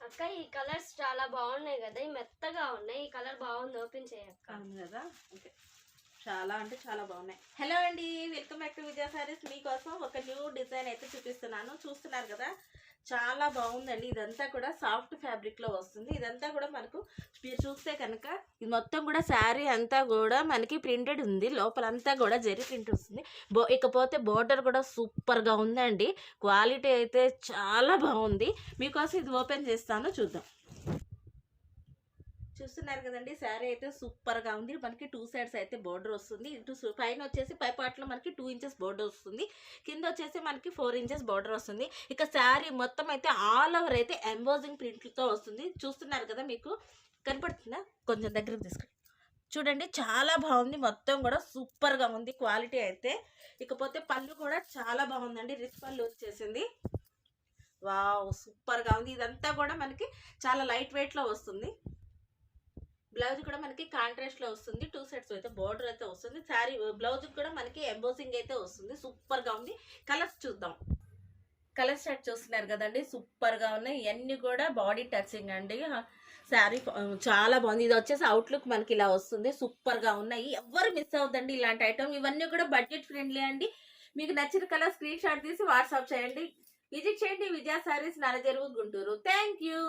అక్క ఈ కలర్స్ చాలా బాగున్నాయి కదా, ఈ మెత్తగా ఉన్నాయి. ఈ కలర్ బాగుంది, ఓపెన్ చేయక్క. అవును కదా, ఓకే. చాలా అంటే చాలా బాగున్నాయి. హలో అండి, వెల్కమ్ బ్యాక్ టు విజయ సారీస్. మీకోసం ఒక న్యూ డిజైన్ అయితే చూపిస్తున్నాను. చూస్తున్నారు కదా, చాలా బాగుందండి. ఇదంతా కూడా సాఫ్ట్ ఫ్యాబ్రిక్ లో వస్తుంది. ఇదంతా కూడా మనకు మీరు చూస్తే కనుక ఇది మొత్తం కూడా శారీ అంతా కూడా మనకి ప్రింటెడ్ ఉంది. లోపలంతా కూడా జరీ ప్రింట్ వస్తుంది. ఇకపోతే బోర్డర్ కూడా సూపర్ గా ఉందండి. క్వాలిటీ అయితే చాలా బాగుంది. మీకోసం ఇది ఓపెన్ చేస్తాను, చూద్దాం. చూస్తున్నారు కదండి, శారీ అయితే సూపర్ గా ఉంది. మనకి 2 సైడ్స్ అయితే బోర్డర్ వస్తుంది. ఇటు పైన వచ్చేసి పై పార్ట్ లో మనకి 2 ఇంచెస్ బోర్డర్ వస్తుంది. కింద వచ్చేసి మనకి 4 ఇంచెస్ బోర్డర్ వస్తుంది. ఇక శారీ మొత్తం అయితే ఆల్ ఓవర్ అయితే ఎంబోజింగ్ ప్రింట్లతో వస్తుంది. చూస్తున్నారు కదా, మీకు కనపడుతుందా? కొంచెం దగ్గరకు తీసుకుని చూడండి, చాలా బాగుంది. మొత్తం కూడా సూపర్ గా ఉంది క్వాలిటీ అయితే. ఇకపోతే పళ్ళు కూడా చాలా బాగుందండి. రిచ్ పళ్ళు వచ్చేసింది. వావ్, సూపర్ గా ఉంది. ఇదంతా కూడా మనకి చాలా లైట్ వెయిట్ లో వస్తుంది. బ్లౌజ్ కూడా మనకి కాంట్రాస్ట్ లో వస్తుంది. 2 సెట్స్ అయితే బోర్డర్ అయితే వస్తుంది. శారీ బ్లౌజ్ కూడా మనకి ఎంబోసింగ్ అయితే వస్తుంది. సూపర్ గా ఉంది. కలర్స్ చూద్దాం. కలర్ స్టార్ట్ చూస్తున్నారు కదండి, సూపర్ గా ఉన్నాయి. ఇవన్నీ కూడా బాడీ టచింగ్ అండి. శారీ చాలా బాగుంది. ఇది వచ్చేసి అవుట్లుక్ మనకి ఇలా వస్తుంది. సూపర్ గా ఉన్నాయి. ఎవరు మిస్ అవుతండి ఇలాంటి ఐటమ్. ఇవన్నీ కూడా బడ్జెట్ ఫ్రెండ్లీ అండి. మీకు నచ్చిన కలర్ స్క్రీన్ షాట్ తీసి వాట్సాప్ చేయండి. విజిట్ చేయండి విజయ సారీస్, నరజరువు, గుంటూరు. Thank you.